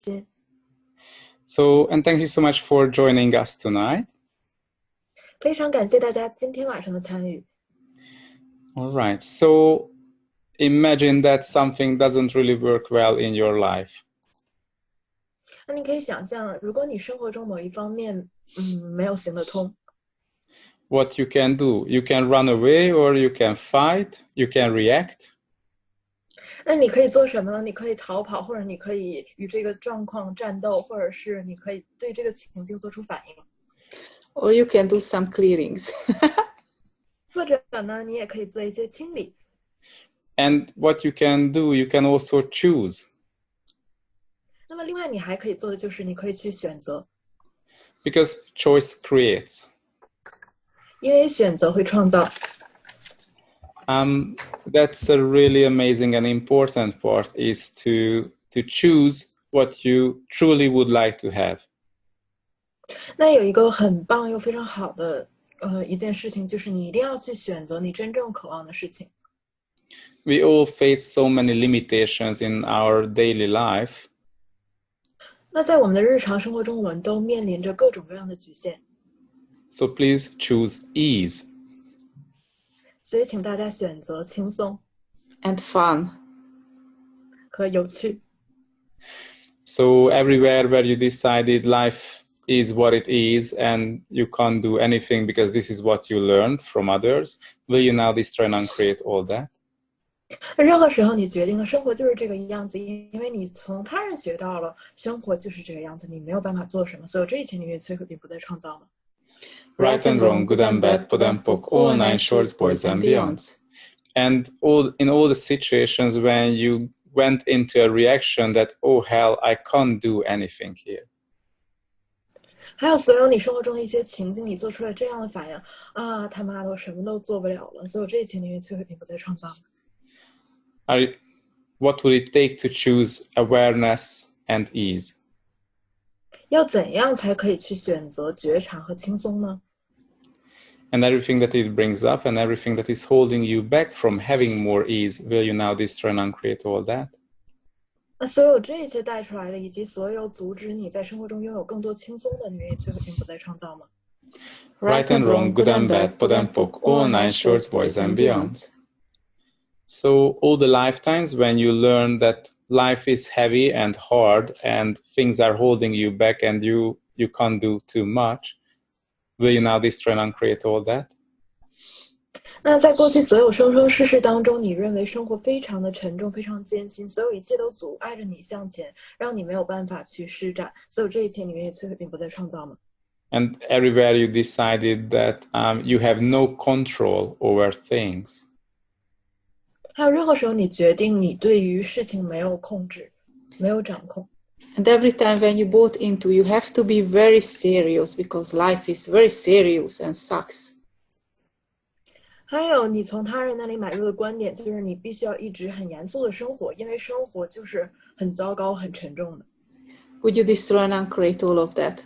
心。And thank you so much for joining us tonight. 非常感谢大家今天晚上的参与。All right. So imagine that something doesn't really work well in your life. 那你可以想象，如果你生活中某一方面没有行得通， What you can do. You can run away or you can fight, you can react. 那你可以做什么呢？你可以逃跑，或者你可以与这个状况战斗，或者是你可以对这个情境做出反应。Or you can do some clearings. 或者呢，你也可以做一些清理。 And what you can do, you can also choose. 那么另外你还可以做的就是你可以去选择， Because choice creates. 因为选择会创造。 That's a really amazing and important part, is to choose what you truly would like to have. 那有一个很棒又非常好的一件事情，就是你一定要去选择你真正渴望的事情。 We all face so many limitations in our daily life. 那在我们的日常生活中，我们都面临着各种各样的局限， So please choose ease. 所以请大家选择轻松 And fun. 和有趣。 So everywhere where you decided life is what it is and you can't do anything because this is what you learned from others, will you now destroy and uncreate all that? 任何时候你决定了生活就是这个样子，因为你从他人学到了生活就是这个样子，你没有办法做什么，所有这一切你愿摧毁并不再创造了。 Right and wrong, good and bad, pod and poc, all nine shorts, boys and beyonds. And in all the situations when you went into a reaction that, oh hell, I can't do anything here. 还有所有你生活中的一些情境，你做出了这样的反应啊，他妈的，我什么都做不了了，所有这一切你愿摧毁并不再创造了。 What would it take to choose awareness and ease? 要怎样才可以去选择觉察和轻松呢？ And everything that it brings up and everything that is holding you back from having more ease, will you now destroy and uncreate all that? 那所有这一切带出来的，以及所有阻止你在生活中拥有更多轻松的，你愿意摧毁并不再创造吗？ Right and wrong, good and bad, pod and poc, all nine shorts, boys and beyonds. So all the lifetimes when you learn that life is heavy and hard and things are holding you back and you can't do too much, will you now destroy and uncreate all that? 那在过去所有生生世世当中，你认为生活非常的沉重，非常艰辛，所有一切都阻碍着你向前，让你没有办法去施展，所有这一切你愿意摧毁并不再创造吗？ And everywhere you decided that you have no control over things. 还有任何时候你决定你对于事情没有控制，没有掌控。 And every time when you bought into, you have to be very serious because life is very serious and sucks. 还有你从他人那里买入的观点，就是你必须要一直很严肃的生活，因为生活就是很糟糕、很沉重的。 Would you destroy and uncreate all of that?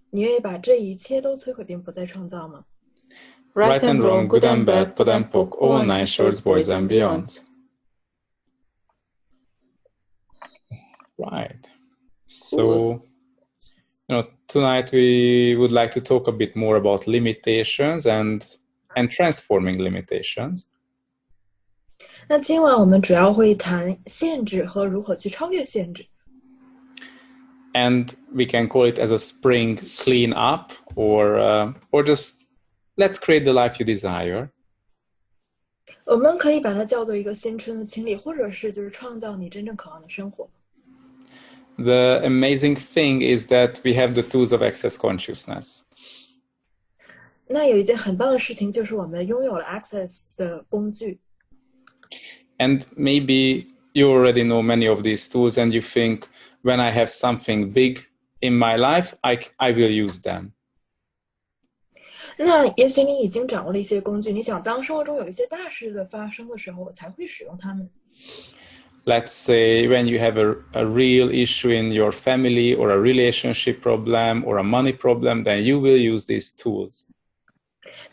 你愿意把这一切都摧毁并不再创造吗？ Right and wrong, good and bad, pod and poc, all nine shorts, boys and beyonds. Right. So, tonight we would like to talk a bit more about limitations and transforming limitations. 那今晚我们主要会谈限制和如何去超越限制。 And we can call it as a spring clean up or just let's create the life you desire. 我们可以把它叫做一个新春的清理，或者是就是创造你真正渴望的生活。 The amazing thing is that we have the tools of access consciousness. 那有一件很棒的事情，就是我们拥有了 Access 的工具。 And maybe you already know many of these tools and you think, when I have something big in my life, I will use them. 那也许你已经掌握了一些工具，你想当生活中有一些大事的发生的时候，我才会使用它们。 Let's say when you have a real issue in your family or a relationship problem or a money problem, then you will use these tools.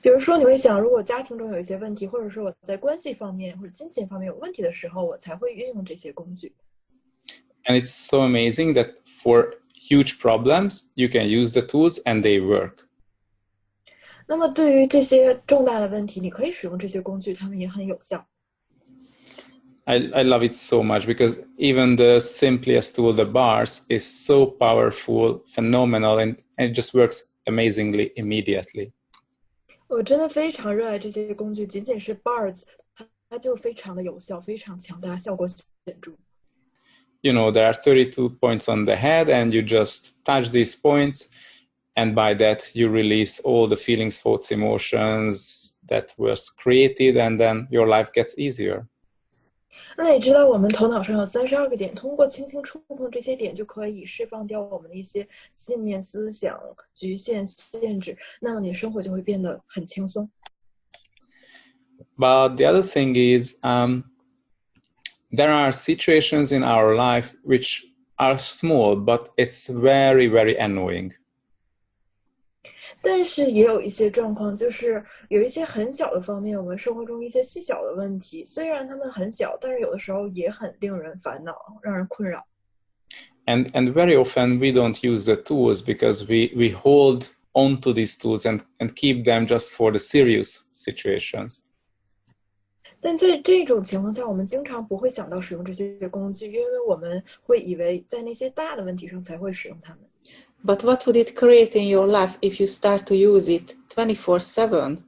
比如说，你会想，如果家庭中有一些问题，或者说我在关系方面或者金钱方面有问题的时候，我才会运用这些工具。And it's so amazing that for huge problems, you can use the tools and they work. 那么对于这些重大的问题，你可以使用这些工具，它们也很有效。I love it so much because even the simplest tool, the bars, is so powerful, phenomenal, and it just works amazingly immediately. 我真的非常热爱这些工具，仅仅是 bars， 它就非常的有效，非常强大，效果显著。You know, there are 32 points on the head, and you just touch these points, and by that you release all the feelings, thoughts, emotions that was created, and then your life gets easier. 那你知道我们头脑上有32个点，通过轻轻触碰这些点，就可以释放掉我们的一些信念、思想、局限、限制，那么你的生活就会变得很轻松。But the other thing is, there are situations in our life which are small, but it's very, very annoying. 但是也有一些状况，就是有一些很小的方面，我们生活中一些细小的问题，虽然它们很小，但是有的时候也很令人烦恼，让人困扰。And very often we don't use the tools because we hold on to these tools and keep them just for the serious situations. 但在这种情况下，我们经常不会想到使用这些工具，因为我们会以为在那些大的问题上才会使用它们。But what would it create in your life if you start to use it 24/7?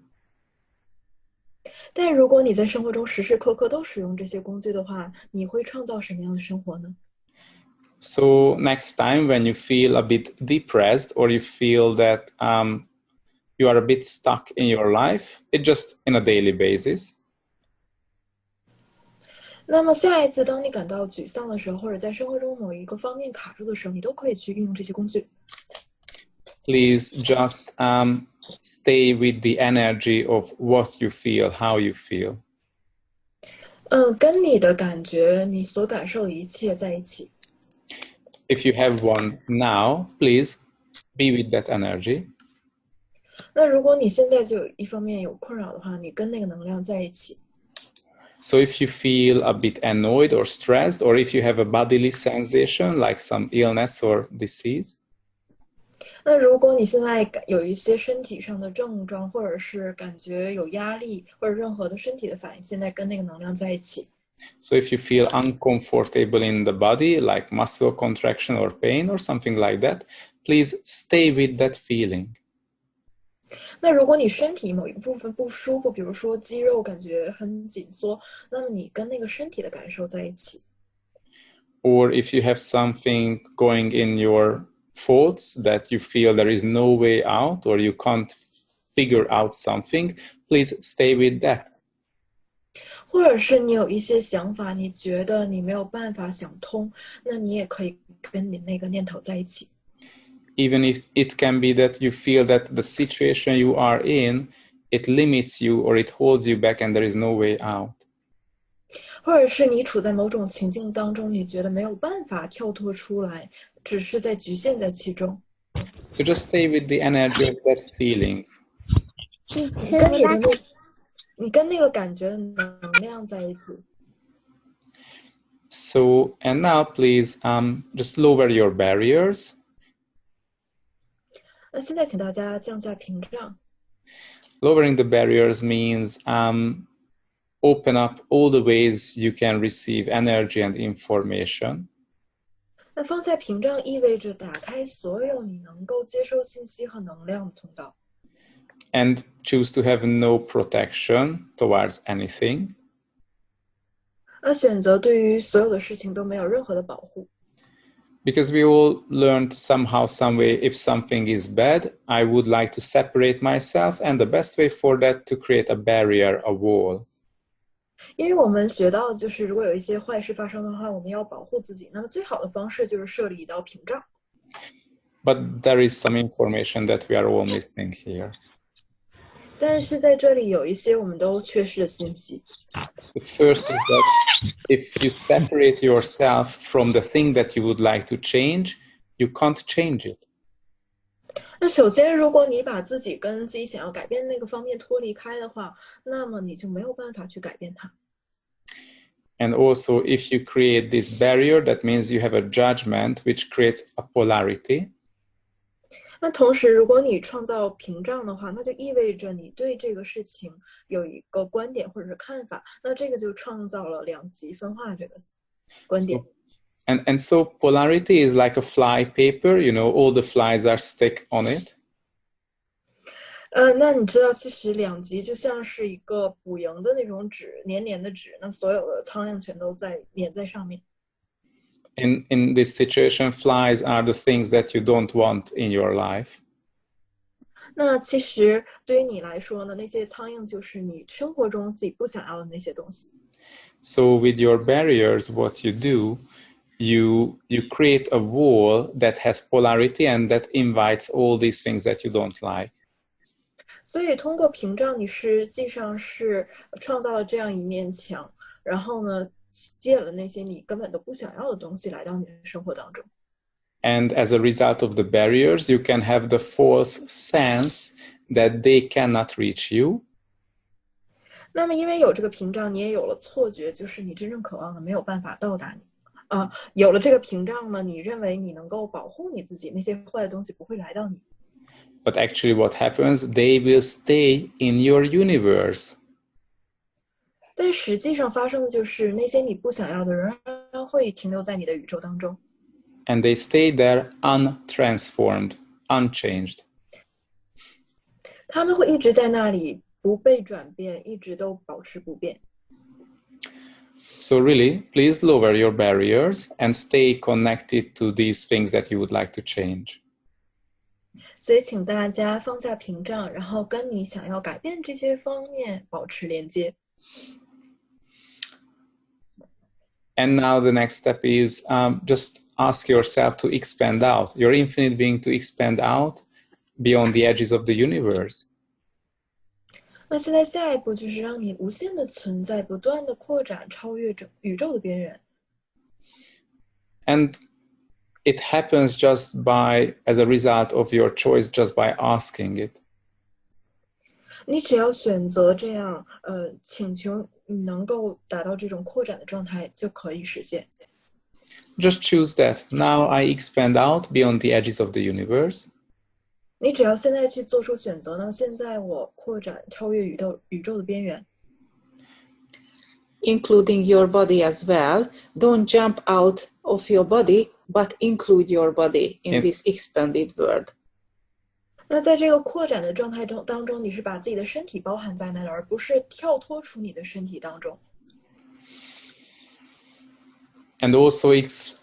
但如果你在生活中时时刻刻都使用这些工具的话，你会创造什么样的生活呢？ So next time when you feel a bit depressed or you feel that you are a bit stuck in your life, it just in a daily basis. 那么下一次当你感到沮丧的时候，或者在生活中某一个方面卡住的时候，你都可以去运用这些工具。Please just stay with the energy of what you feel, how you feel. 跟你的感觉，你所感受的一切在一起。If you have one now, please be with that energy. 那如果你现在就有一方面有困扰的话，你跟那个能量在一起。So if you feel a bit annoyed or stressed, or if you have a bodily sensation like some illness or disease, 那如果你现在有一些身体上的症状，或者是感觉有压力，或者任何的身体的反应，现在跟那个能量在一起。so if you feel uncomfortable in the body, like muscle contraction or pain or something like that, please stay with that feeling. 那如果你身体某一部分不舒服，比如说肌肉感觉很紧缩，那么你跟那个身体的感受在一起。Or if you have something going in your thoughts that you feel there is no way out or you can't figure out something, please stay with that. 或者是你有一些想法，你觉得你没有办法想通，那你也可以跟你那个念头在一起。Even if it can be that you feel that the situation you are in, it limits you or it holds you back and there is no way out. 或者是你处在某种情境当中，你觉得没有办法跳脱出来，只是在局限在其中。So just stay with the energy of that feeling. 你跟那个感觉的能量在一起。So, and now please just lower your barriers. 那现在请大家降下屏障。Lowering the barriers means open up all the ways you can receive energy and information. 那放下屏障意味着打开所有你能够接收信息和能量的通道。And choose to have no protection towards anything. 那选择对于所有的事情都没有任何的保护。Because we all learned somehow, some way, if something is bad, I would like to separate myself, and the best way for that to create a barrier, a wall. 因为我们学到的就是，如果有一些坏事发生的话，我们要保护自己。那么最好的方式就是设立一道屏障。But there is some information that we are all missing here. 但是在这里有一些我们都缺失的信息。The first is that if you separate yourself from the thing that you would like to change, you can't change it. 那首先，如果你把自己跟自己想要改变的那个方面脱离开的话，那么你就没有办法去改变它。And also, if you create this barrier, that means you have a judgment which creates a polarity. 那同时，如果你创造屏障的话，那就意味着你对这个事情有一个观点或者是看法，那这个就创造了两极分化这个观点。And so polarity is like a fly paper, you know, all the flies are stick on it. 那你知道，其实两极就像是一个捕蝇的那种纸，黏黏的纸，那所有的苍蝇全都粘在上面。In this situation, flies are the things that you don't want in your life. 那其实对于你来说呢，那些苍蝇就是你生活中自己不想要的那些东西。So with your barriers, what you do, you create a wall that has polarity and that invites all these things that you don't like. 所以通过屏障，你实际上是创造了这样一面墙，然后呢，吸引了那些你根本都不想要的东西来到你的生活当中。And as a result of the barriers, you can have the false sense that they cannot reach you. 那么因为有这个屏障，你也有了错觉，就是你真正渴望的没有办法到达你。有了这个屏障呢，你认为你能够保护你自己，那些坏的东西不会来到你。But actually what happens, they will stay in your universe. 但实际上发生的就是那些你不想要的人仍然会停留在你的宇宙当中。And they stay there untransformed, unchanged. 他们会一直在那里不被转变，一直都保持不变。So really, please lower your barriers and stay connected to these things that you would like to change. 所以请大家放下屏障，然后跟你想要改变这些方面保持连接。And now the next step is just ask yourself to expand out, your infinite being to expand out beyond the edges of the universe. 那现在下一步就是让你无限的存在，不断的扩展，超越宇宙的边缘。And it happens just as a result of your choice, just by asking it. 你只要选择这样，请求你能够达到这种扩展的状态，就可以实现。Just choose that. Now I expand out beyond the edges of the universe. 你只要现在去做出选择呢，现在我扩展，超越宇宙的边缘。Including your body as well. Don't jump out of your body, but include your body in this expanded world. 那在这个扩展的状态当中，你是把自己的身体包含在内了，而不是跳脱出你的身体当中。And also,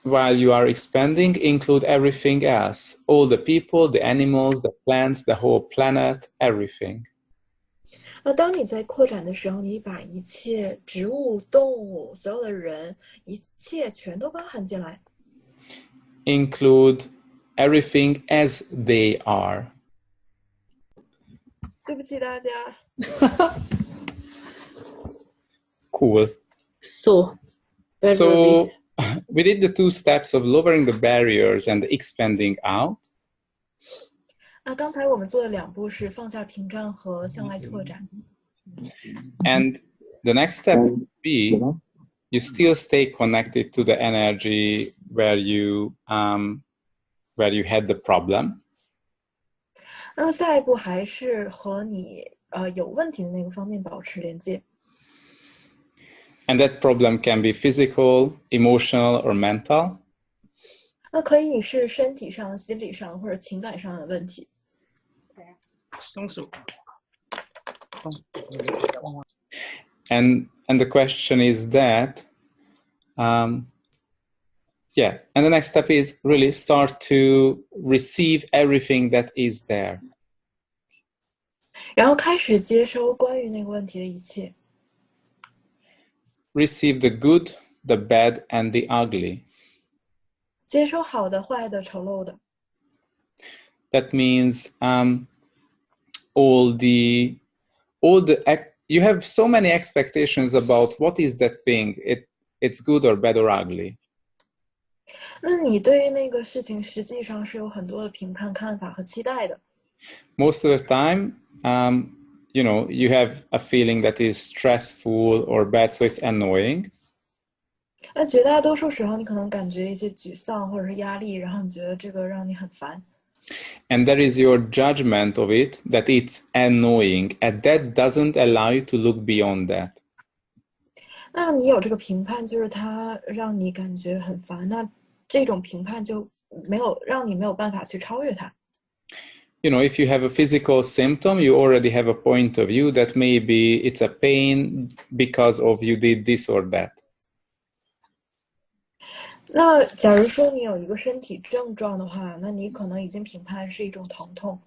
while you are expanding, include everything else. All the people, the animals, the plants, the whole planet, everything. 那当你在扩展的时候，你把一切植物、动物、所有的人，一切全都包含进来。Include everything as they are. 对不起大家。Cool. So, we did the 2 steps of lowering the barriers and expanding out. 那刚才我们做的2步是放下屏障和向外拓展。And the next step would be you still stay connected to the energy where you had the problem. 那下一步还是和你有问题的那个方面保持连接。And that problem can be physical, emotional, or mental. 那可以是身体上、心理上或者情感上的问题。And the question is that, and the next step is really start to receive everything that is there. 然后开始接收关于那个问题的一切。Receive the good, the bad, and the ugly. 接收好的、坏的、丑陋的。That means you have so many expectations about what is that thing. It's good or bad or ugly. 那你对于那个事情实际上是有很多的评判、看法和期待的。Most of the time, you have a feeling that is stressful or bad, so it's annoying. 那绝大多数时候，你可能感觉一些沮丧或者是压力，然后你觉得这个让你很烦。And that is your judgment of it, that it's annoying, and that doesn't allow you to look beyond that. 那你有这个评判，就是它让你感觉很烦，那这种评判就让你没有办法去超越它。You know, if you have a physical symptom, you already have a point of view that maybe it's a pain because of you did this or that. 那假如说你有一个身体症状的话，那你可能已经评判是一种疼痛，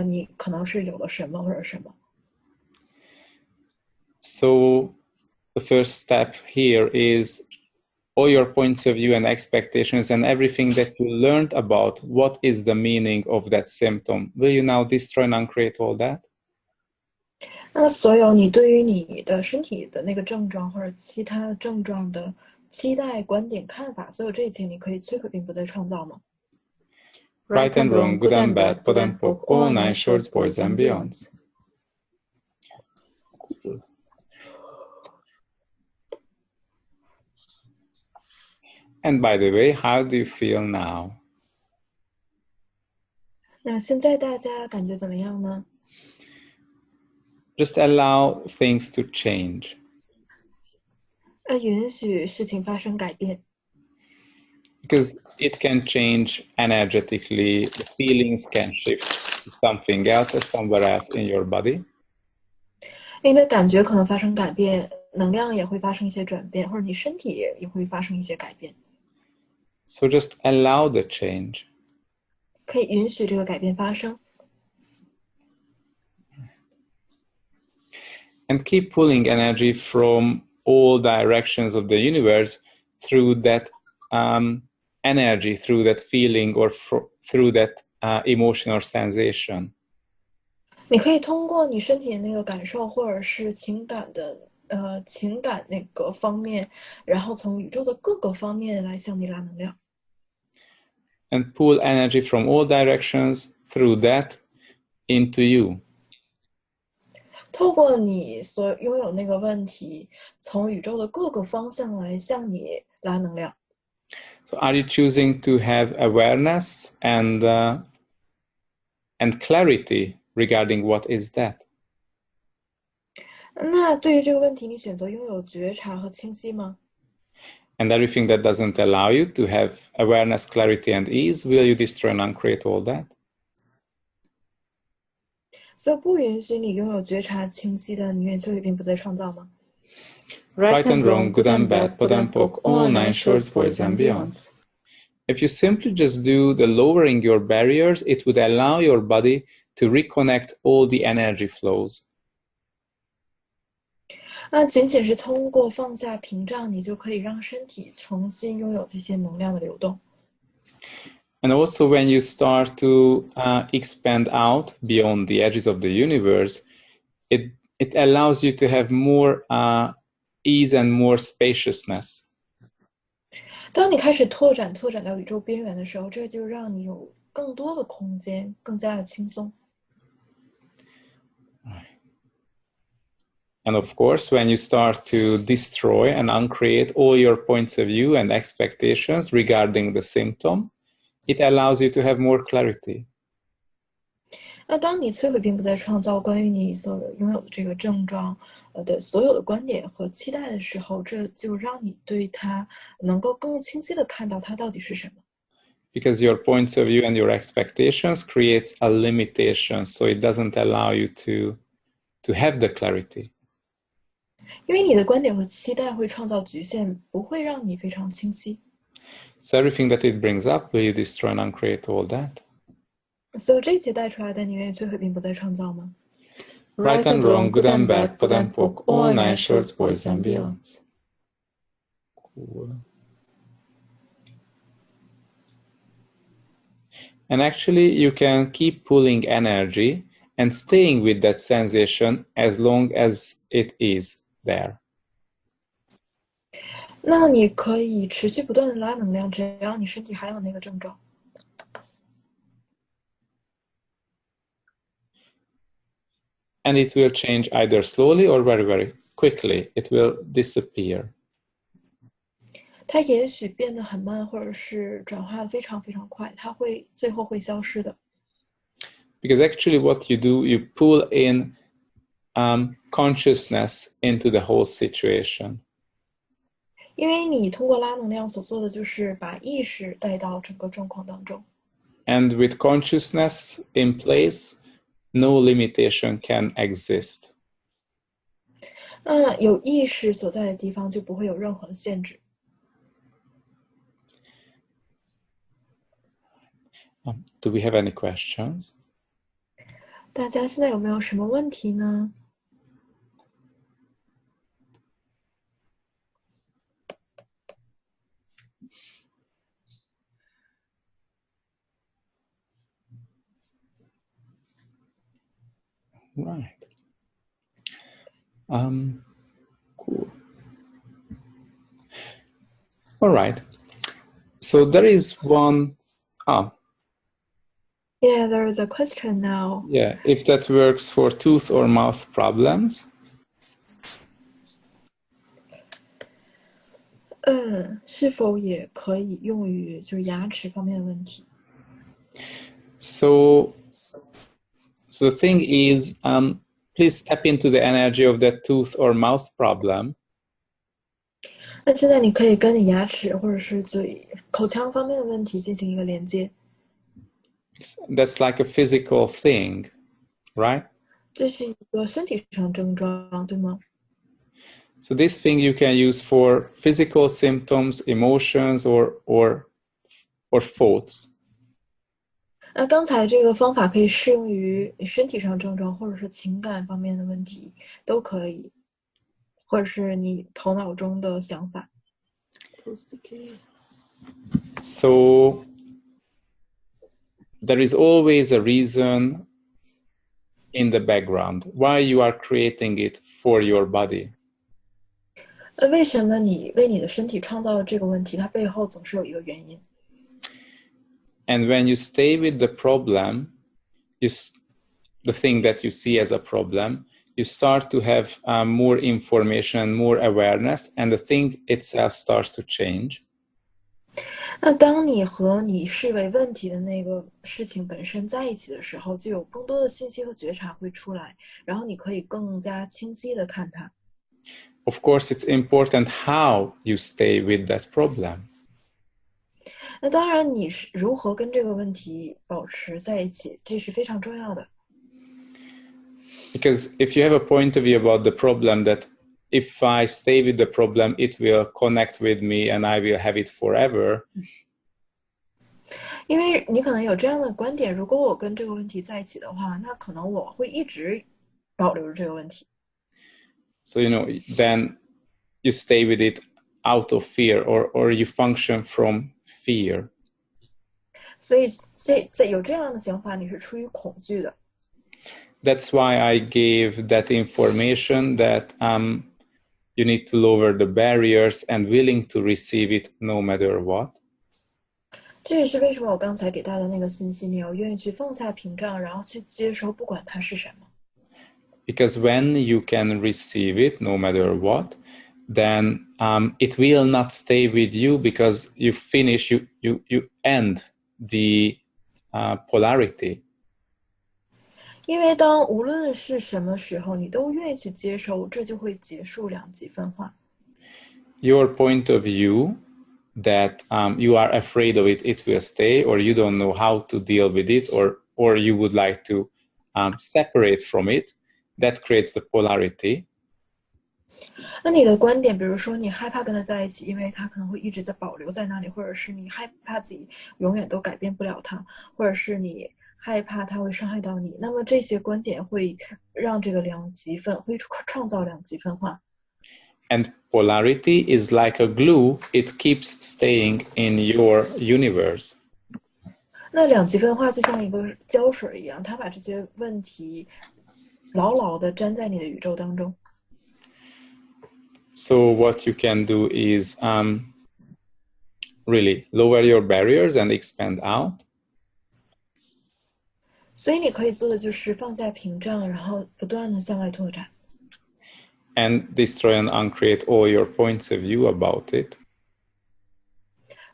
你可能是有了什么或者什么。So the first step here is all your points of view and expectations and everything that you learned about what is the meaning of that symptom. Will you now destroy and uncreate all that? 那所有你对于你的身体的那个症状或者其他症状的期待、观点、看法，所有这一切你可以摧毁并不再创造吗？ Right and wrong, good and bad, POD and POC, all nine shorts, boys and beyonds. Cool. And by the way, how do you feel now? 那现在大家感觉怎么样呢？ Just allow things to change. 允许事情发生改变。 Because it can change energetically, the feelings can shift to something else or somewhere else in your body. 你的感觉可能发生改变，能量也会发生一些转变，或者你身体也会发生一些改变。 So just allow the change. 可以允许这个改变发生。 And keep pulling energy from all directions of the universe through that energy, through that feeling, or through that emotion or sensation. 你可以通过你身体的那个感受，或者是情感那个方面，然后从宇宙的各个方面来向你拉能量。 And pull energy from all directions through that into you. 透过你所拥有那个问题，从宇宙的各个方向来向你拉能量。 So are you choosing to have awareness and clarity regarding what is that? 那对于这个问题，你选择拥有觉察和清晰吗？ And everything that doesn't allow you to have awareness, clarity, and ease, will you destroy and uncreate all that? 所以不允许你拥有觉察清晰的，你愿意摧毁并不再创造吗？ Right and wrong, good and bad, POD and POC, all nine shorts, boys and beyonds. If you simply just do the lowering your barriers, it would allow your body to reconnect all the energy flows. 那仅仅是通过放下屏障，你就可以让身体重新拥有这些能量的流动。 And also when you start to expand out beyond the edges of the universe, it allows you to have more ease and more spaciousness. 当你开始拓展到宇宙边缘的时候，这就让你有更多的空间，更加的轻松。 And of course, when you start to destroy and uncreate all your points of view and expectations regarding the symptom, it allows you to have more clarity. 那当你摧毁并不再创造关于你所拥有的这个症状的所有的观点和期待的时候，这就让你对它能够更清晰的看到它到底是什么。 Because your points of view and your expectations creates a limitation, so it doesn't allow you to have the clarity. 因为你的观点和期待会创造局限，不会让你非常清晰。 So everything that it brings up, will you destroy and uncreate all that? 所有这一切带出来的，你愿意摧毁并不再创造吗？ Right and wrong, good and bad, POD and POC, all nine shorts, boys and beyonds. Cool. And actually, you can keep pulling energy and staying with that sensation as long as it is there. 那么你可以持续不断的拉能量，只要你身体还有那个症状。 And it will change either slowly or very, very quickly. It will disappear. 它也许变得很慢，或者是转化的非常非常快，它会最后会消失的。Because actually what you do, you pull in consciousness into the whole situation. 因为你通过拉能量所做的就是把意识带到整个状况当中。And with consciousness in place, no limitation can exist. 那有意识所在的地方就不会有任何的限制。Do we have any questions? 大家现在有没有什么问题呢？Right. Cool. All right. So there is one. Yeah, there is a question now. Yeah, if that works for tooth or mouth problems. 是否也可以用于就是牙齿方面的问题？ So the thing is, please tap into the energy of that tooth or mouth problem. 那现在你可以跟你牙齿或者是嘴、口腔方面的问题进行一个连接。That's like a physical thing, right? 这是一个身体上症状，对吗？ So this thing you can use for physical symptoms, emotions, or thoughts. 那刚才这个方法可以适用于身体上症状，或者是情感方面的问题，都可以，或者是你头脑中的想法。So there is always a reason in the background why you are creating it for your body. 为什么你为你的身体创造了这个问题？它背后总是有一个原因。And when you stay with the problem, the thing that you see as a problem, you start to have more information, more awareness, and the thing itself starts to change. 那当你和你视为问题的那个事情本身在一起的时候，就有更多的信息和觉察会出来，然后你可以更加清晰的看它。Of course, it's important how you stay with that problem. 那当然，你是如何跟这个问题保持在一起，这是非常重要的。Because if you have a point of view about the problem that if I stay with the problem, it will connect with me and I will have it forever. 因为你可能有这样的观点，如果我跟这个问题在一起的话，那可能我会一直保留着这个问题。So, then you stay with it out of fear or you function from fear. 所以在有这样的想法，你是出于恐惧的。That's why I gave that information that you need to lower the barriers and willing to receive it no matter what. 这也是为什么我刚才给大家那个信息，你要愿意去放下屏障，然后去接受，不管它是什么。Because when you can receive it no matter what, then it will not stay with you because you finish, you end the polarity. 因为当无论是什么时候，你都愿意去接受，这就会结束两极分化。Your point of view that you are afraid of it, it will stay, or you don't know how to deal with it, or you would like to separate from it, that creates the polarity. 那你的观点，比如说你害怕跟他在一起，因为他可能会一直在保留在那里，或者是你害怕自己永远都改变不了他，或者是你害怕他会伤害到你，那么这些观点会让这个会创造两极分化。And polarity is like a glue, it keeps staying in your universe. 那两极分化就像一个胶水一样，它把这些问题牢牢地粘在你的宇宙当中。So what you can do is really lower your barriers and expand out. 所以你可以做的就是放下屏障，然后不断地向外拓展。And destroy and uncreate all your points of view about it.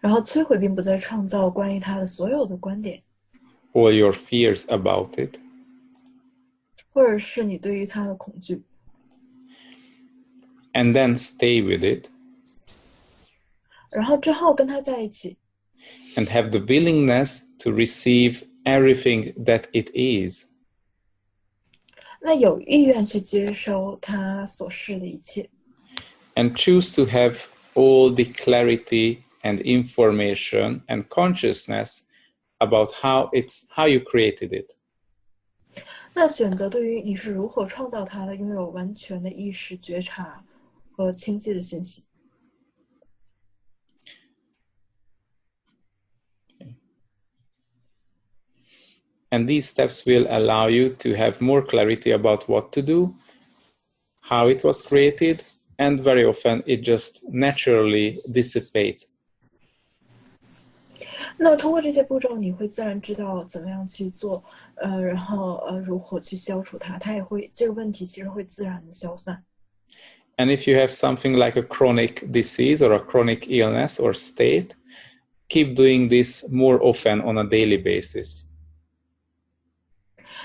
然后摧毁并不再创造关于它的所有的观点， all your fears about it, 或者是你对于它的恐惧， and then stay with it 然后之后跟它在一起， and have the willingness to receive everything that it is. 那有意愿去接收它所示的一切， And choose to have all the clarity and information and consciousness about how you created it. 那选择对于你是如何创造它的，拥有完全的意识觉察和清晰的信息。And these steps will allow you to have more clarity about what to do, how it was created, and very often it just naturally dissipates. 那么通过这些步骤，你会自然知道怎么样去做，然后如何去消除它，它也会这个问题其实会自然的消散。And if you have something like a chronic disease or a chronic illness or state, keep doing this more often on a daily basis.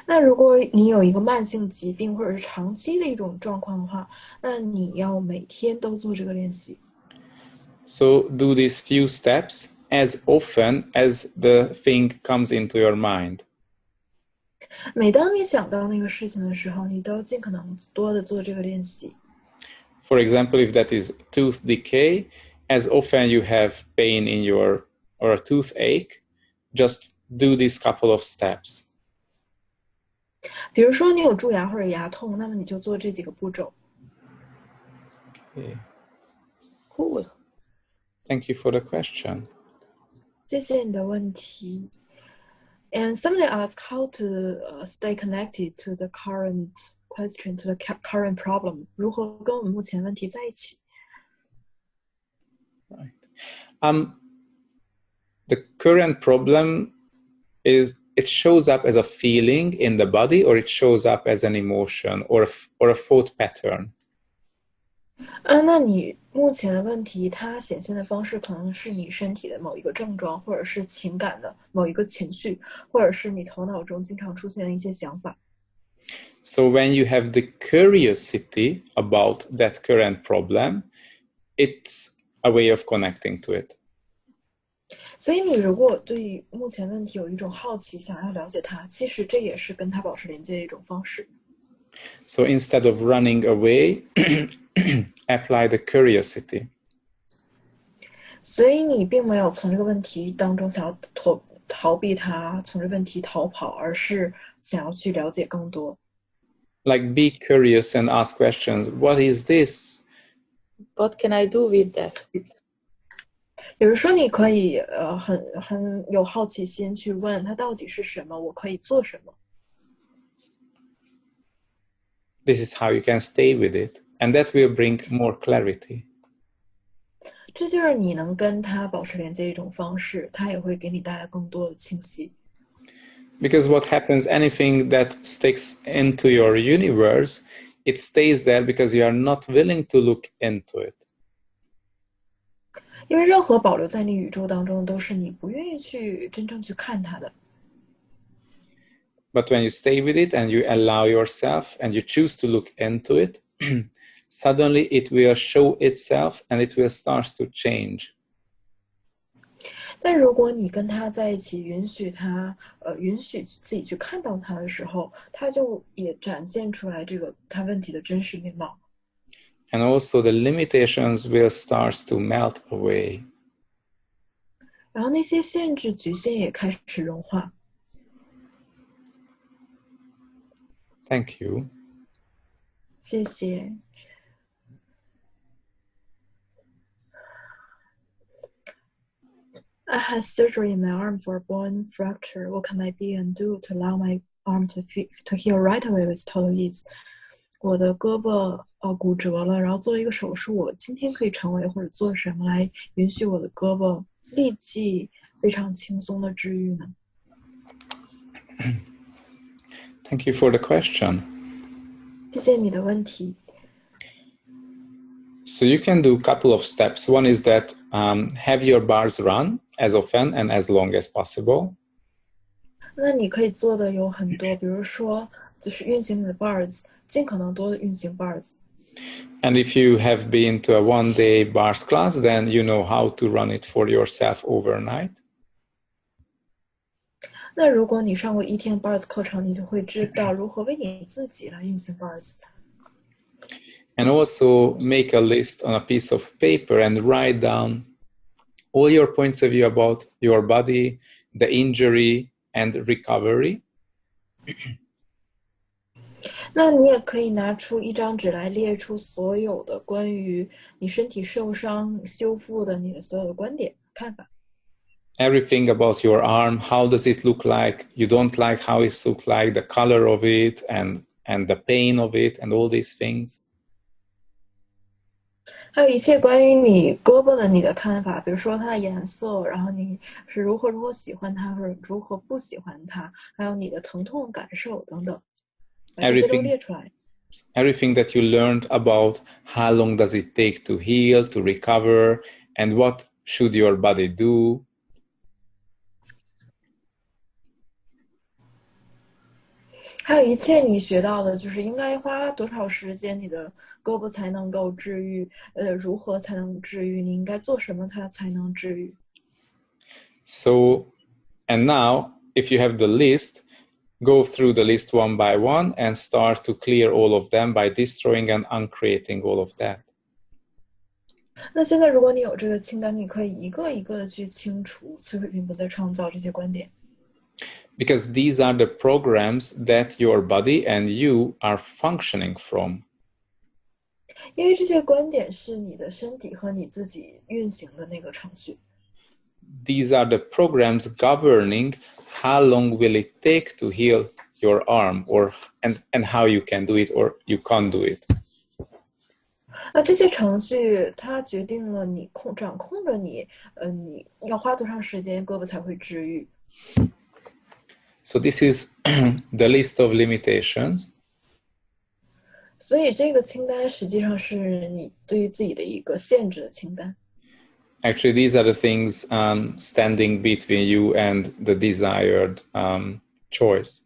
那如果你有一个慢性疾病或者是长期的一种状况的话，那你要每天都做这个练习。So do these few steps as often as the thing comes into your mind. 每当你想到那个事情的时候，你都尽可能多的做这个练习。For example, if that is tooth decay, as often you have pain in or a toothache, just do these couple of steps. 比如说你有蛀牙或者牙痛，那么你就做这几个步骤。Okay. Cool. Thank you for the question. 谢谢你的问题。And somebody asked how to stay connected to the current question, to the current problem. 如何跟我们目前问题在一起？ Right. The current problem is it shows up as a feeling in the body, or it shows up as an emotion or a thought pattern. 那你目前的问题，它显现的方式可能是你身体的某一个症状，或者是情感的某一个情绪，或者是你头脑中经常出现的一些想法。So when you have the curiosity about that current problem, it's a way of connecting to it. 所以你如果对于目前问题有一种好奇，想要了解它，其实这也是跟它保持连接的一种方式。So instead of running away, apply the curiosity. 所以你并没有从这个问题当中想要逃避它，从这个问题逃跑，而是想要去了解更多。Like be curious and ask questions. What is this? What can I do with that? 比如说，你可以很有好奇心去问它到底是什么，我可以做什么。This is how you can stay with it, and that will bring more clarity. 这就是你能跟它保持连接一种方式，它也会给你带来更多的清晰。Because what happens, anything that sticks into your universe, it stays there because you are not willing to look into it. 因为任何保留在你宇宙当中，都是你不愿意去真正去看它的。But when you stay with it and you allow yourself and you choose to look into it, suddenly it will show itself and it will start to change. 但如果你跟它在一起，允许它，允许自己去看到它的时候，它就也展现出来这个它问题的真实面貌。And also the limitations will start to melt away. 然后那些限制、局限也开始融化。Thank you. 谢谢。I had surgery in my arm for a bone fracture. What can I be and do to allow my arm to heal right away with total ease? 我的胳膊骨折了，然后做了一个手术。我今天可以成为或者做什么来允许我的胳膊立即非常轻松的治愈呢？ Thank you for the question. 谢谢你的问题。 So you can do a couple of steps. One is that have your bars run as often and as long as possible. 那你可以做的有很多，比如说就是运行你的 bars， 尽可能多的运行 bars。 And if you have been to a one-day bars class, then you know how to run it for yourself overnight. 那如果你上过一天 bars 课程，你就会知道如何为你自己来运行 bars。 And also make a list on a piece of paper and write down all your points of view about your body, the injury, and recovery. 那你也可以拿出一张纸来列出所有的关于你身体受伤修复的你的所有的观点看法。 Everything about your arm, how does it look like? You don't like how it looks like, the color of it, and the pain of it, and all these things. 还有一切关于你胳膊的你的看法，比如说它的颜色，然后你是如何喜欢它，或者如何不喜欢它，还有你的疼痛感受等等，把这些都列出来。 Everything that you learned about how long does it take to heal, to recover, and what should your body do. 还有一切你学到的，就是应该花多少时间，你的胳膊才能够治愈，如何才能治愈，你应该做什么它才能治愈。 So, and now, if you have the list, go through the list one by one and start to clear all of them by destroying and uncreating all of that. 那现在如果你有这个清单，你可以一个一个的去清除摧毁并不再创造这些观点。 Because these are the programs that your body and you are functioning from. 因为这些观点是你的身体和你自己运行的那个程序。 These are the programs governing how long will it take to heal your arm, and how you can do it or you can't do it. 那这些程序它决定了你掌控着你，你要花多长时间胳膊才会治愈。 So this is the list of limitations. 所以这个清单实际上是你对于自己的一个限制的清单。 Actually, these are the things standing between you and the desired choice.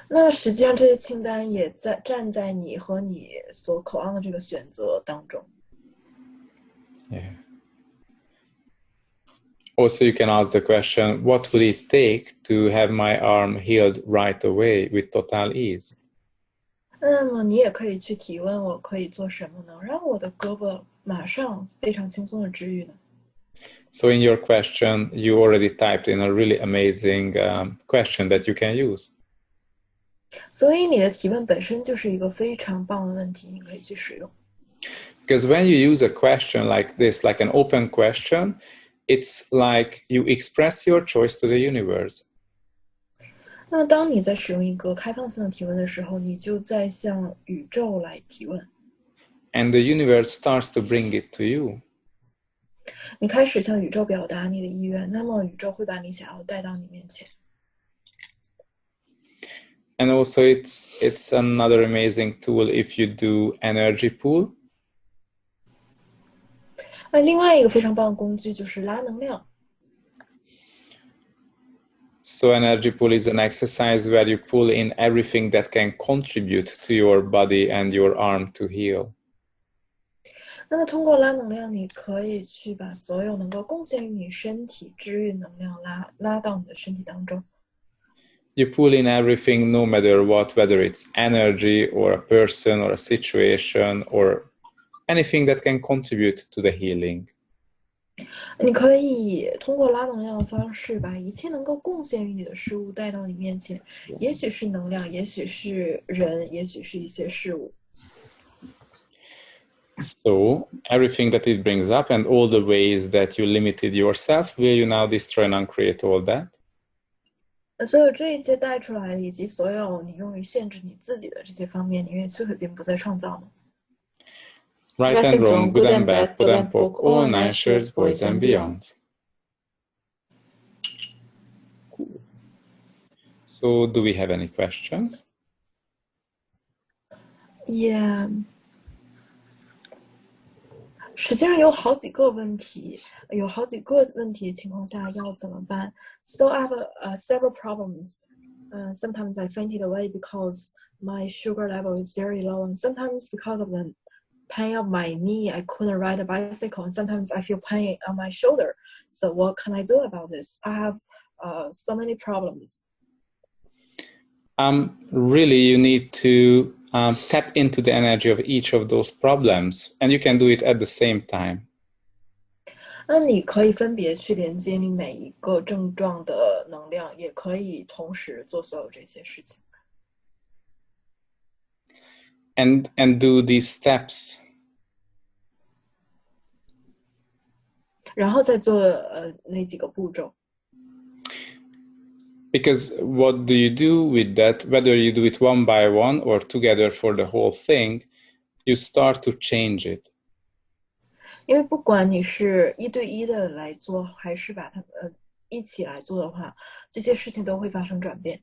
那实际上这些清单也站在你和你所渴望的这个选择当中。 Yeah. Also, you can ask the question, what would it take to have my arm healed right away with total ease? 那么你也可以去提问，我可以做什么能让我的胳膊马上非常轻松的治愈呢？ So in your question, you already typed in a really amazing question that you can use. 所以你的提问本身就是一个非常棒的问题，你可以去使用。 Because when you use a question like this, like an open question, it's like you express your choice to the universe. 那当你在使用一个开放性的提问的时候，你就在向宇宙来提问。 And the universe starts to bring it to you. 你开始向宇宙表达你的意愿，那么宇宙会把你想要带到你面前。 And also it's another amazing tool if you do energy pool. 那另外一个非常棒的工具就是拉能量。 So energy pool is an exercise where you pull in everything that can contribute to your body and your arm to heal. 那么通过拉能量，你可以去把所有能够贡献于你身体治愈能量拉到你的身体当中。 You pull in everything, no matter what, whether it's energy or a person or a situation or anything that can contribute to the healing. 你可以通过拉能量的方式，把一切能够贡献于你的事物带到你面前，也许是能量，也许是人，也许是一些事物。 So everything that it brings up and all the ways that you limited yourself, will you now destroy and uncreate all that? 所有这一切带出来的，以及所有你用于限制你自己的这些方面，你愿意摧毁并不再创造吗？ Right and wrong, good and bad, POD and POC, all nine shirts, boys and beyonds. So do we have any questions? Yeah. 实际上有好几个问题情况下要怎么办 ？So I have several problems. Sometimes I fainted away because my sugar level is very low, and sometimes because of the pain of my knee, I couldn't ride a bicycle, and sometimes I feel pain on my shoulder. So what can I do about this? I have so many problems. Really, you need to tap into the energy of each of those problems, and you can do it at the same time. 那你可以分别去连接你每一个症状的能量，也可以同时做所有这些事情。And do these steps. 然后再做那几个步骤。Because what do you do with that, whether you do it one by one or together for the whole thing, you start to change it. 因为不管你是一对一的来做，还是把它一起来做的话，这些事情都会发生转变。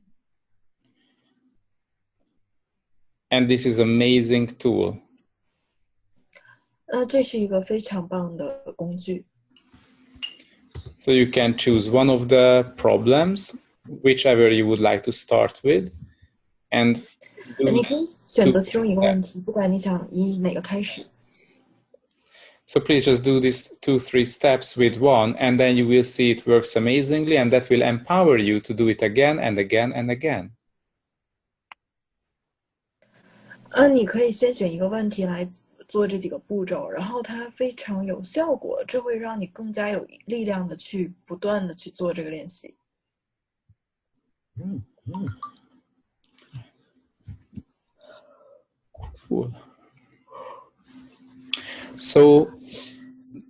And this is an amazing tool. 这是一个非常棒的工具。So you can choose one of the problems, whichever you would like to start with, and 你可以选择其中一个问题，不管你想以哪个开始。So please just do these 2-3 steps with one, and then you will see it works amazingly, and that will empower you to do it again and again and again. 你可以先选一个问题来做这几个步骤，然后它非常有效果，这会让你更加有力量的去不断的去做这个练习。Cool. So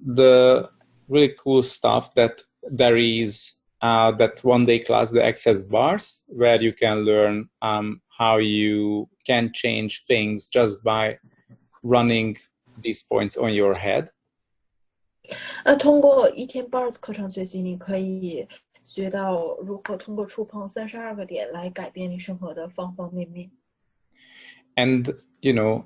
the really cool stuff that there is that one-day class, the Access Bars, where you can learn how you can change things just by running these points on your head. 通过一天 Bars 课程学习，你可以学到如何通过触碰32个点来改变你生活的方方面面。And you know,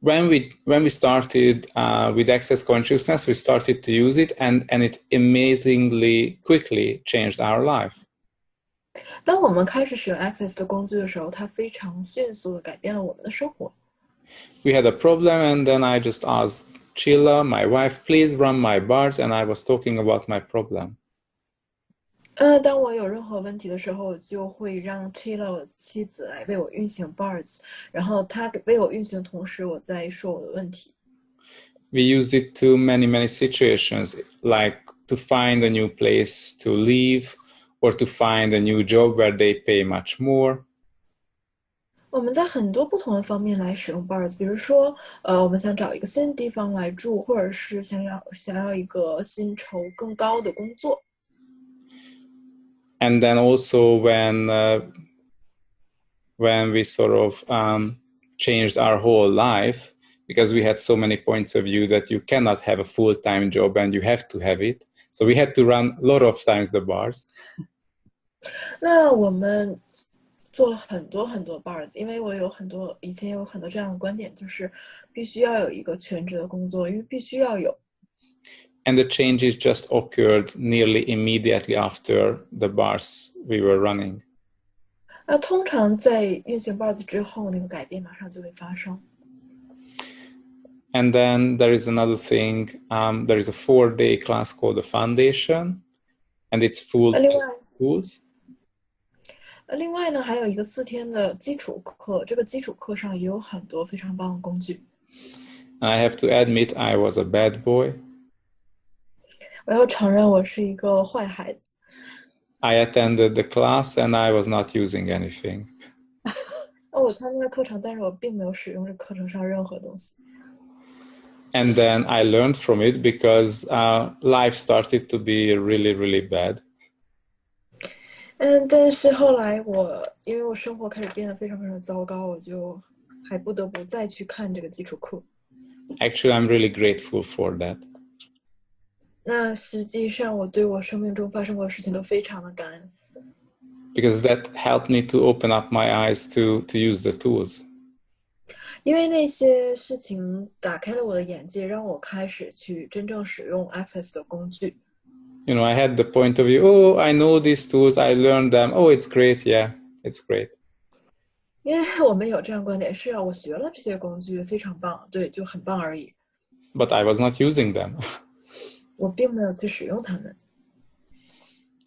when we started with Access Consciousness, we started to use it, and it amazingly quickly changed our life. 当我们开始使用 Access 的工具的时候，它非常迅速地改变了我们的生活。We had a problem, and then I just asked Chilla, my wife, please run my bars, and I was talking about my problem. 当我有任何问题的时候，我就会让 Chilla 我的妻子来为我运行 Bars， 然后她为我运行的同时，我在说我的问题。We used it to many situations, like to find a new place to live, or to find a new job where they pay much more. 我们在很多不同的方面来使用 Bars， 比如说，我们想找一个新的地方来住，或者是想要一个薪酬更高的工作。And then also when we sort of changed our whole life, because we had so many points of view that you cannot have a full-time job and you have to have it. So we had to run a lot of times the bars. 那我们做了很多 Bars， 因为我以前有很多这样的观点，就是必须要有一个全职的工作，因为必须要有。And the changes just occurred nearly immediately after the bars we were running. 通常在运行 Bars 之后，那个改变马上就会发生。And then there is another thing. There is a 4-day class called the Foundation, and it's full of tools. 另外呢，还有一个4天的基础课，这个基础课上也有很多非常棒的工具。I have to admit, I was a bad boy. 我要承认，我是一个坏孩子。I attended the class and I was not using anything. 我参加了课程，但是我并没有使用这课程上任何东西。And then I learned from it because life started to be really bad. 但是后来因为我生活开始变得非常糟糕，我就还不得不再去看这个基础课。Actually, I'm really grateful for that. 那实际上，我对我生命中发生过的事情都非常的感恩。Because that helped me to open up my eyes to use the tools. 因为那些事情打开了我的眼界，让我开始去真正使用 Access 的工具。I had the point of view, oh, I know these tools, I learned them, oh, it's great, yeah, it's great. 因为我们有这样观点，是啊，我学了这些工具，非常棒，对，就很棒而已。 But I was not using them. 我并没有去使用它们。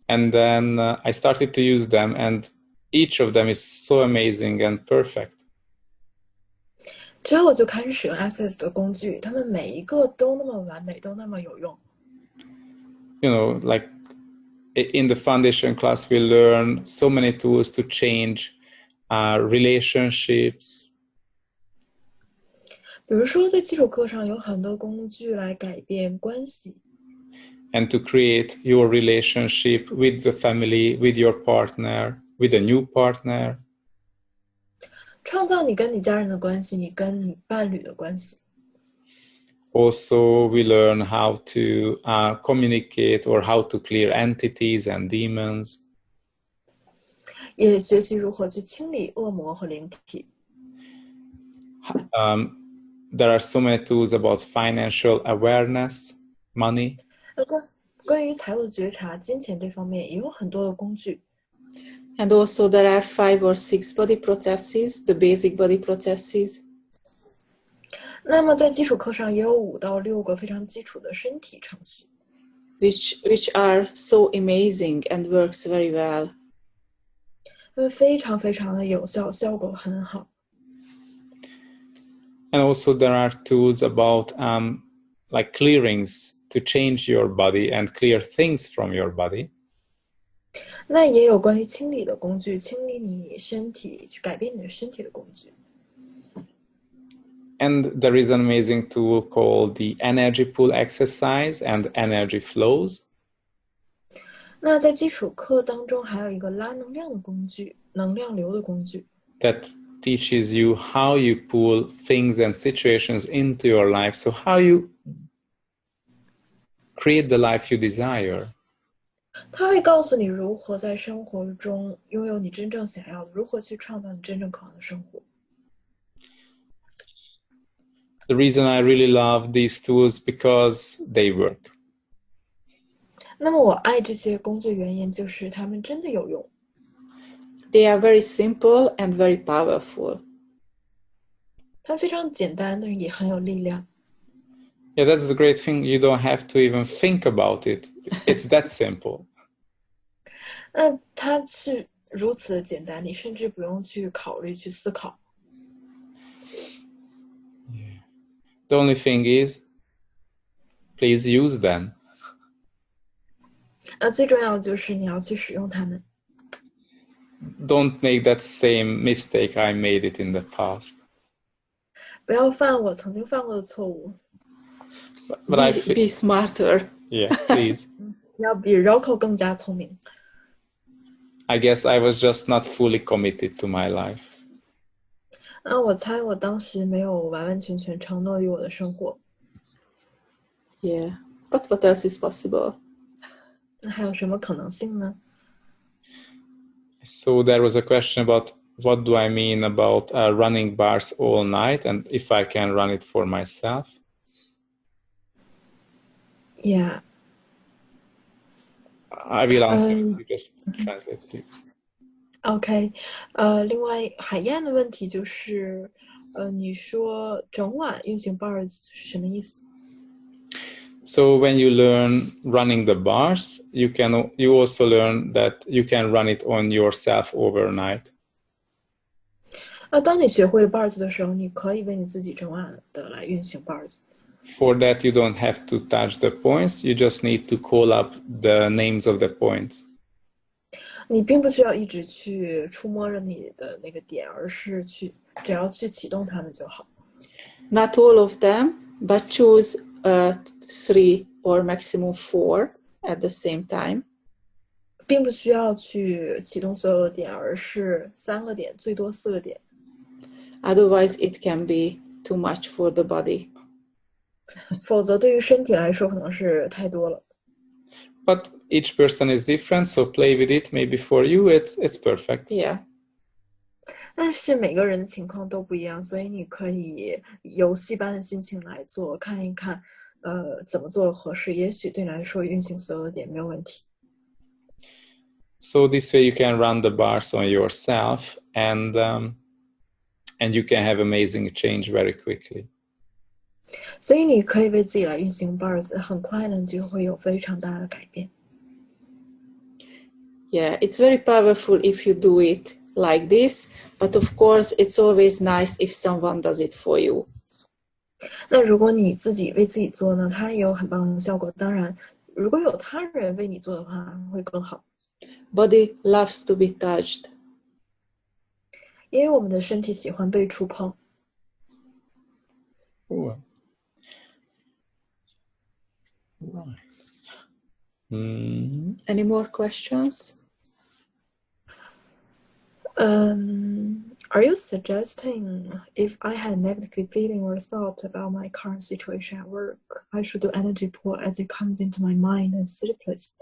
And then I started to use them, and each of them is so amazing and perfect. 之后我就开始使用 Access 的工具，它们每一个都那么完美，都那么有用。Like in the foundation class, we learn so many tools to change relationships. 比如说，在基础课上有很多工具来改变关系。 And to create your relationship with the family, with your partner, with a new partner. 创造你跟你家人的关系，你跟你伴侣的关系。 Also, we learn how to communicate or how to clear entities and demons. 也学习如何去清理恶魔和灵体。 There are so many tools about financial awareness, money. 关于财务的觉察、金钱这方面也有很多的工具。 And also there are 5 or 6 body processes, the basic body processes. 那么在基础课上也有5到6个非常基础的身体程序。 which are so amazing and works very well. 它们非常非常的有效，效果很好。 And also there are tools about like clearings to change your body and clear things from your body. 那也有关于清理的工具，清理你身体，去改变你的身体的工具。 And there is an amazing tool called the energy pool exercise and energy flows. 那在基础课当中还有一个拉能量的工具，能量流的工具。 That teaches you how you pull things and situations into your life. So how you create the life you desire. 它会告诉你如何在生活中拥有你真正想要的，如何去创造你真正渴望的生活。 The reason I really love these tools because they work. 那么我爱这些工具的原因就是它们真的有用。 They are very simple and very powerful. 它非常简单，但是也很有力量。 Yeah, that's the great thing. You don't have to even think about it. It's that simple. 那它是如此的简单，你甚至不用去考虑、去思考。 The only thing is, please use them. 最重要的就是你要去使用它们。 Don't make that same mistake I made it in the past. 不要犯我曾经犯过的错误。 But I Be smarter. Yeah, please. 你要比 Rocco 更加聪明。 I guess I was just not fully committed to my life. 我猜我当时没有完完全全承诺于我的生活。 Yeah. But what else is possible? 那还有什么可能性呢？ So there was a question about what do I mean about running bars all night and if I can run it for myself. Yeah. I will answer. You just translate it. OK，另外海燕的问题就是，你说整晚运行 bars 是什么意思？ So when you learn running the bars, you also learn that you can run it on yourself overnight. 当你学会了 bars 的时候，你可以为你自己整晚的来运行 bars。 For that, you don't have to touch the points. You just need to call up the names of the points. 你并不需要一直去触摸着你的那个点，而是只要去启动它们就好。 Not all of them, but choose 3 or maximum 4 at the same time. 并不需要去启动所有的点，而是3个点，最多4个点。 Otherwise, it can be too much for the body. 否则对于身体来说可能是太多了。 But each person is different, so play with it. Maybe for you, it's perfect. Yeah. 但是每个人的情况都不一样，所以你可以游戏般的心情来做，看一看，怎么做合适。也许对你来说运行所有的点没有问题。So this way you can run the bars on yourself, and you can have amazing change very quickly. 所以你可以为自己来运行 bars， 很快呢就会有非常大的改变。Yeah, it's very powerful if you do it like this, but of course it's always nice if someone does it for you. 那如果你自己为自己做呢，它也有很棒的效果。当然，如果有他人为你做的话，会更好。Body loves to be touched. 因为我们的身体喜欢被触碰。Oh. Right. Any more questions? Are you suggesting if I had a negative feeling or thought about my current situation at work, I should do energy pull as it comes into my mind and sleepless?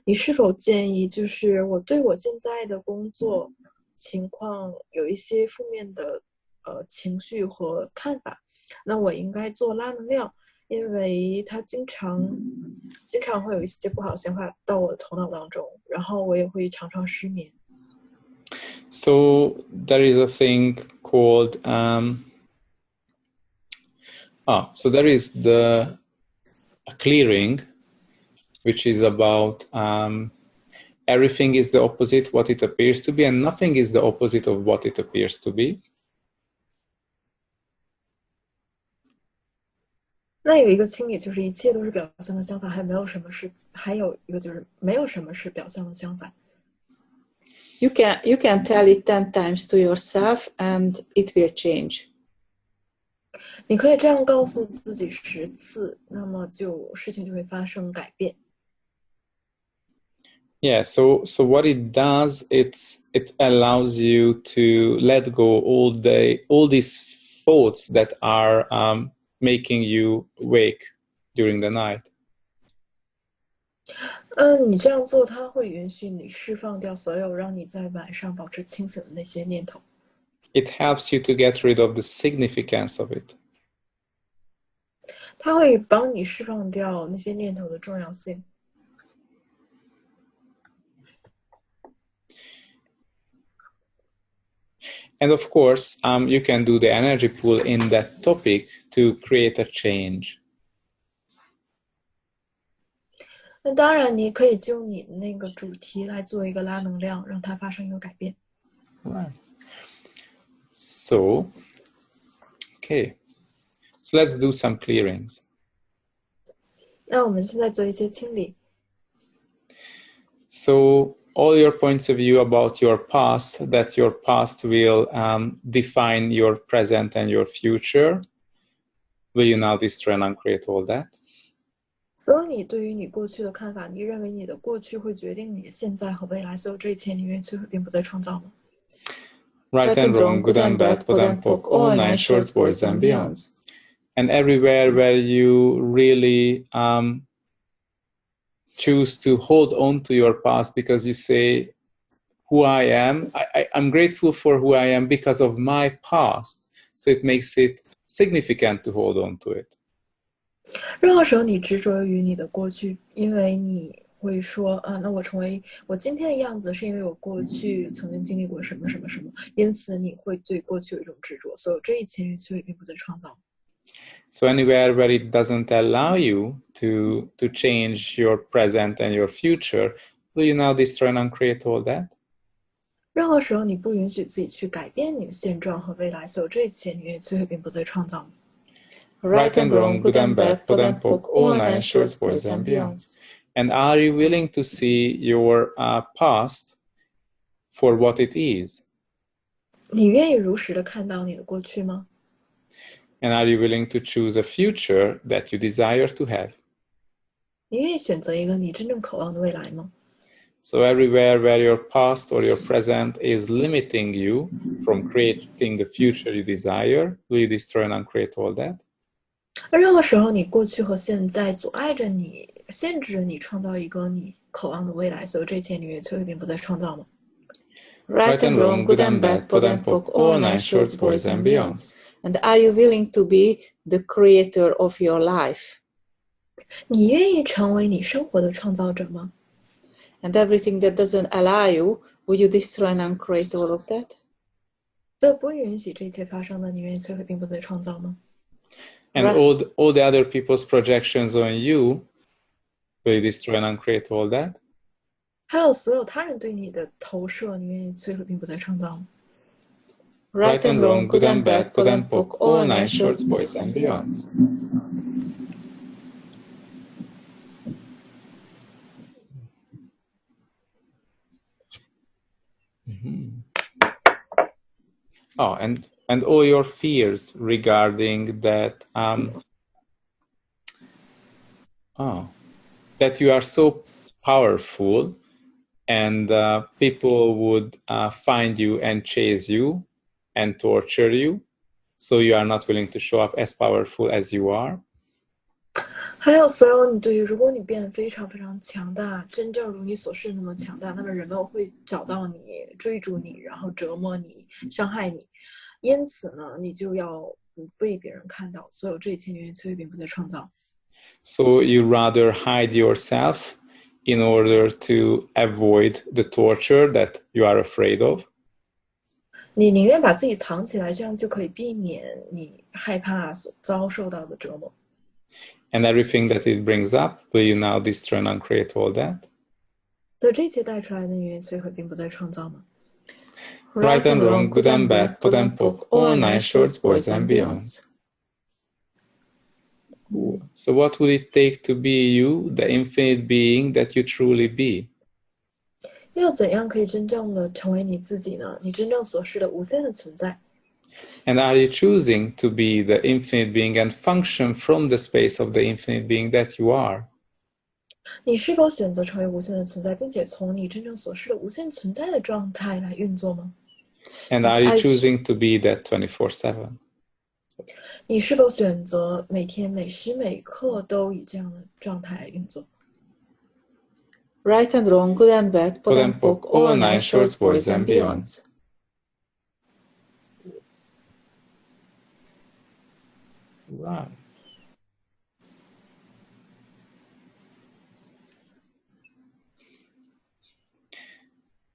你是否建议就是我对我现在的工作情况有一些负面的情绪和看法，那我应该做拉能量，因为它经常会有一些不好的想法到我的头脑当中，然后我也会常常失眠。So there is a thing called so there is a clearing, which is about everything is the opposite what it appears to be, and nothing is the opposite of what it appears to be. 那有一个清理，就是一切都是表象的相反，还有一个就是没有什么是表象的相反。You can tell it 10 times to yourself and it will change. 你可以这样告诉自己10次，那么事情就会发生改变。Yeah, so what it does, it allows you to let go all these thoughts that are making you wake during the night. 你这样做，它会允许你释放掉所有让你在晚上保持清醒的那些念头。It helps you to get rid of the significance of it. 它会帮你释放掉那些念头的重要性。And of course, you can do the energy pull in that topic to create a change. 那当然，你可以就你的那个主题来做一个拉能量，让它发生一个改变。Right. So, okay. So let's do some clearings. 那我们现在做一些清理。So all your points of view about your past, that your past will define your present and your future, will you now destroy and uncreate all that? 所以你对于你过去的看法，你认为你的过去会决定你的现在和未来，所有这一切你愿意摧毁并不再创造吗？ Right and wrong, good and bad, POD and POC, all 9 shorts, boys and beyonds. And everywhere where you really choose to hold on to your past because you say, who I am, I'm grateful for who I am because of my past. So it makes it significant to hold on to it. 任何时候你执着于你的过去，因为你会说那我成为我今天的样子是因为我过去曾经经历过什么什么什么，因此你会对过去有一种执着，所有这一切你却并不再创造。So anywhere where it doesn't allow you to change your present and your future, will you now destroy and uncreate all that? 任何时候你不允许自己去改变你的现状和未来，所有这一切你愿意摧毁并不再创造。Right and wrong, good and bad, POD and POC, all 9 shorts, boys and beyonds. And are you willing to see your past for what it is? 你愿意如实的看到你的过去吗？ And are you willing to choose a future that you desire to have? 你愿意选择一个你真正渴望的未来吗？ So everywhere where your past or your present is limiting you from creating the future you desire, will you destroy and uncreate all that? 任何时候你过去和现在阻碍着你，限制着你创造一个你渴望的未来，所有这一切你愿意摧毁并不再创造吗？ Right and wrong, good and bad, pod and poc, all nine shorts, boys and beyonds. And are you willing to be the creator of your life? 你愿意成为你生活的创造者吗？ And everything that doesn't allow you, will you destroy and uncreate all of that? 所以不允许这一切发生的，你愿意摧毁并不再创造吗？ And all the other people's projections on you, will you destroy and uncreate all that? 还有所有他人对你的投射，你愿意摧毁并不再创造吗？ Right and wrong, good and bad, pod and poc, all nine shorts, boys and beyonds. Oh, and all your fears regarding that that you are so powerful and people would find you and chase you and torture you, so you are not willing to show up as powerful as you are. 还有所有你对于，如果你变得非常非常强大，真正如你所示那么强大，那么人们会找到你，追逐你，然后折磨你，伤害你。因此呢，你就要不被别人看到，所有这一切你愿意摧毁并不再创造。So you rather hide yourself in order to avoid the torture that you are afraid of. 你宁愿把自己藏起来，这样就可以避免你害怕所遭受到的折磨。And everything that it brings up, will you now destroy and uncreate all that? 所以这一切带出来的，你愿意摧毁并不再创造吗？ Right and wrong, good and bad, pod and poc, all nine shorts, boys and beyonds. So what would it take to be you, the infinite being that you truly be? 又怎样可以真正的成为你自己呢？你真正所示的无限的存在。And are you choosing to be the infinite being and function from the space of the infinite being that you are? 你是否选择成为无限的存在，并且从你真正所示的无限存在的状态来运作吗？ And are you choosing to be that 24/7? 你是否选择每天每时每刻都以这样的状态来运作？ Right and wrong, good and bad, pod and poc, all nine shorts, boys and beyonds. Right.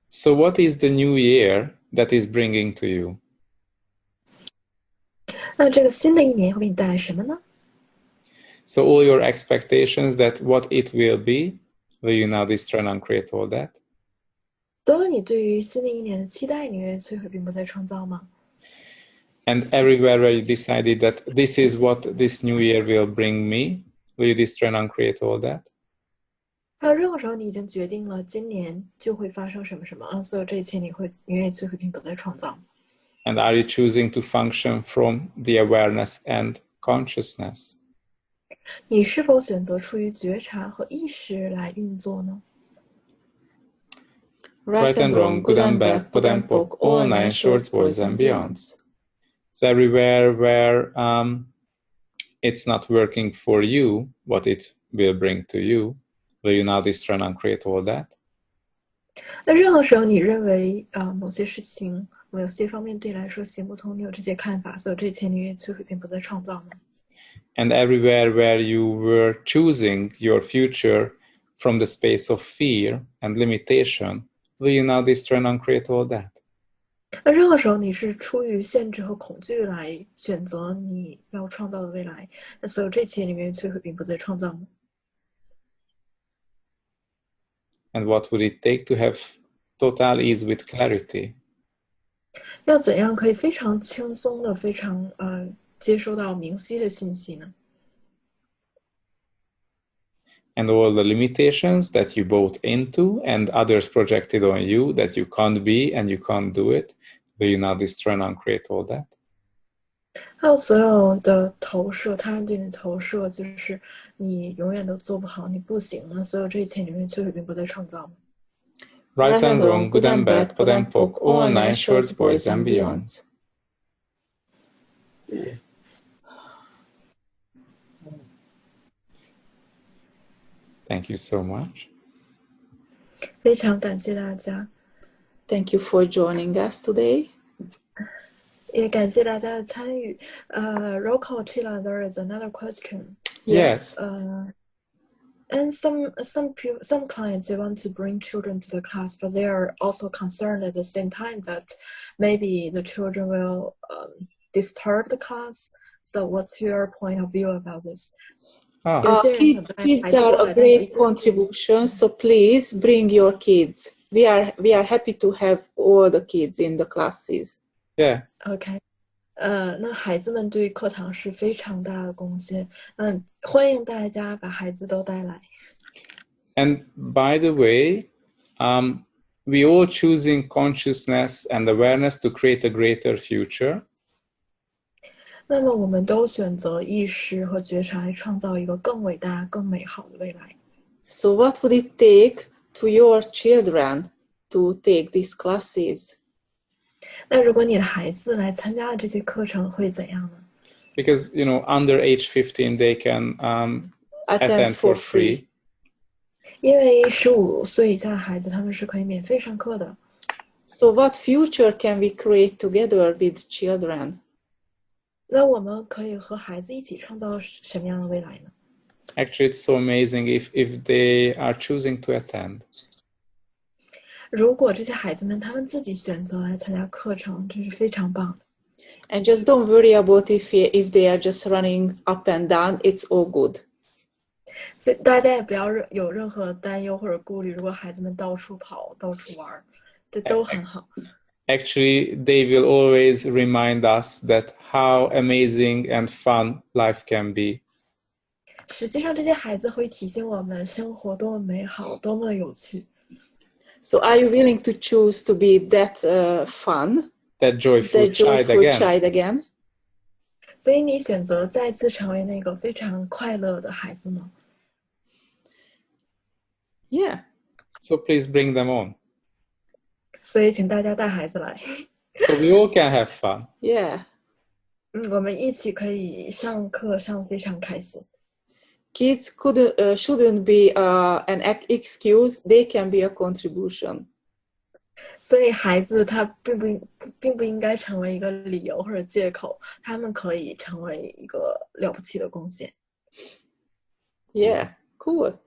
So what is the new year that is bringing to you? 那这个新的一年会给你带来什么呢？ So all your expectations that what it will be, will you now destroy and uncreate all that? 所有你对于新的一年的期待，你愿意摧毁并不再创造吗？ And everywhere where you decided that this is what this new year will bring me, will you destroy and uncreate all that? 还有任何时候你已经决定了今年就会发生什么什么，所有这一切你愿意摧毁并不再创造吗？ And are you choosing to function from the awareness and consciousness? 你是否选择出于觉察和意识来运作呢？ Right and wrong, good and bad, pod and poc, all nine shorts, boys and beyonds. So everywhere where it's not working for you, what it will bring to you, will you now destroy and uncreate all that? 那任何时候你认为某些事情、某些方面对你来说行不通，你有这些看法，所有这一切你愿意摧毁并不再创造吗？ And everywhere where you were choosing your future from the space of fear and limitation, will you now destroy and uncreate all that? 那任何时候你是出于限制和恐惧来选择你要创造的未来，那所有这一切你愿意摧毁并不再创造吗？ And what would it take to have total ease with clarity? 要怎样可以非常轻松的、非常接收到明晰的信息呢？ And all the limitations that you bought into and others projected on you that you can't be and you can't do it, will you now destroy and uncreate all that? 还有所有的投射，他人对你的投射，就是你永远都做不好，你不行了，所有这一切你愿意摧毁并不再创造吗？ Right and wrong, good and bad, pod and poc, all nine shorts, boys and beyonds. Thank you so much. 非常感谢大家。Thank you for joining us today. 也感谢大家的参与。Rocco Chila, there is another question. Yes. And some clients, they want to bring children to the class, but they are also concerned at the same time that maybe the children will disturb the class. So what's your point of view about this? Kids are a great contribution, so please bring your kids. We are happy to have all the kids in the classes. Yeah. Okay. 那孩子们对课堂是非常大的贡献。欢迎大家把孩子都带来。And by the way, we all choosing consciousness and awareness to create a greater future. 那么我们都选择意识和觉察来创造一个更伟大、更美好的未来。So what would it take to your children to take these classes? 那如果你的孩子来参加了这些课程，会怎样呢？ Because under age 15 they can attend for free. 因为15岁以下的孩子，他们是可以免费上课的。So what future can we create together with children? 那我们可以和孩子一起创造什么样的未来呢？ Actually, it's so amazing if they are choosing to attend. 如果这些孩子们他们自己选择来参加课程，这是非常棒的。And just don't worry about if they are just running up and down. It's all good. 所以大家也不要有任何担忧或者顾虑。如果孩子们到处跑、到处玩，这都很好。Actually, they will always remind us that how amazing and fun life can be. 实际上，这些孩子会提醒我们生活多么美好，多么有趣。So, are you willing to choose to be that fun, that joyful child again? 所以你选择再次成为那个非常快乐的孩子吗？ Yeah. So please bring them on. 所以请大家带孩子来。So we all can have fun. Yeah. 我们一起可以上课上非常开心。Kids shouldn't be an excuse. They can be a contribution. 所以孩子他并不应该成为一个理由或者借口，他们可以成为一个了不起的贡献。Yeah, cool.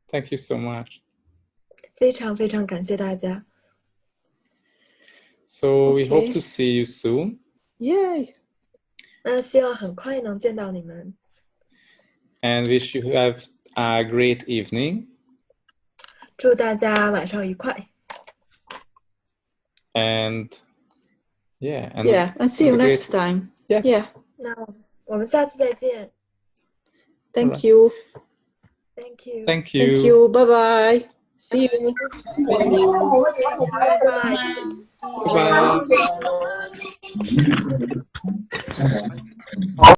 Thank you so much. 非常非常感谢大家。So we hope to see you soon. Yay. 那希望很快能见到你们。And wish you have a great evening. 祝大家晚上愉快。And yeah, and see you next time. Yeah. 那我们下次再见。Thank you. Thank you. Thank you. Thank you. Bye bye. See you. Bye.